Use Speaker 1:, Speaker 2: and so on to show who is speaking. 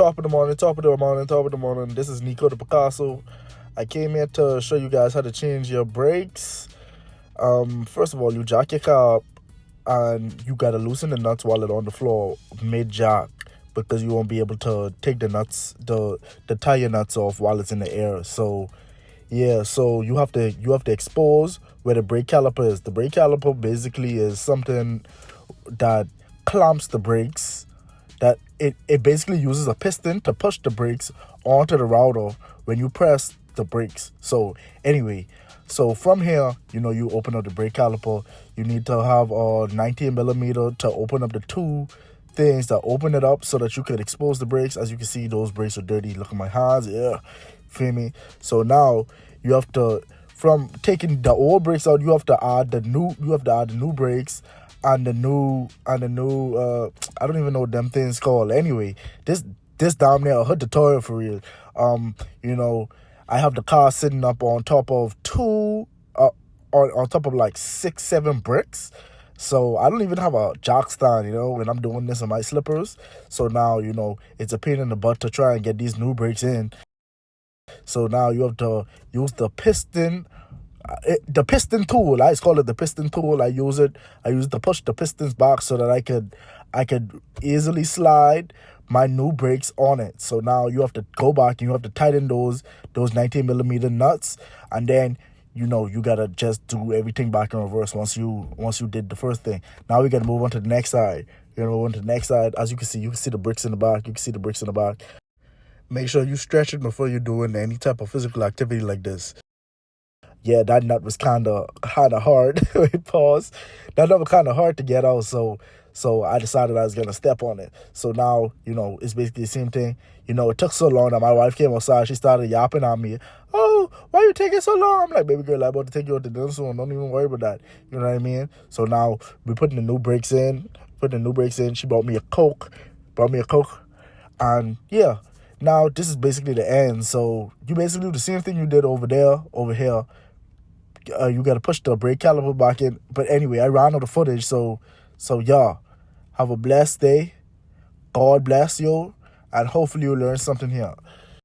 Speaker 1: top of the morning, top of the morning, top of the morning. This is Nico the Picasso. I came here to show you guys how to change your brakes. First of all, you jack your car up and you gotta loosen the nuts while it's on the floor mid-jack because you won't be able to take the tire nuts off while it's in the air. So yeah, so you have to expose where the brake caliper is. The brake caliper basically is something that clamps the brakes. That it basically uses a piston to push the brakes onto the router when you press the brakes. So anyway, so from here, you open up the brake caliper. You need to have a 19 millimeter to open up the two things that open it up so that you could expose the brakes. As you can see, those brakes are dirty. Look at my hands. Yeah, feel me? So now you have to, from taking the old brakes out, you have to add the new brakes and the new I don't even know what them things called. Anyway, this down there, I hit the tire for real. I have the car sitting up on top of on top of like 6-7 bricks. So I don't even have a jack stand, when I'm doing this in my slippers. So now, it's a pain in the butt to try and get these new brakes in. So now you have to use the piston tool. I just call it the piston tool. I use it to push the pistons back so that I could easily slide my new brakes on it. So now you have to go back and you have to tighten those 19 millimeter nuts, and then you gotta just do everything back in reverse once you did the first thing. Now we gotta move on to the next side. You're gonna move on to the next side. As you can see the bricks in the back. You can see the bricks in the back. Make sure you stretch it before you're doing any type of physical activity like this. Yeah, that nut was kind of hard. Wait, pause. That nut was kind of hard to get out, so I decided I was going to step on it. So now, it's basically the same thing. It took so long that my wife came outside. She started yapping at me. Oh, why you taking so long? I'm like, baby girl, I'm about to take you out to dinner soon. Don't even worry about that. You know what I mean? So now we're putting the new brakes in. She brought me a Coke. And yeah, now this is basically the end. So you basically do the same thing you did over here. You got to push the brake caliper back in. But anyway, I ran out of footage. So yeah, have a blessed day. God bless you. And hopefully you learn something here.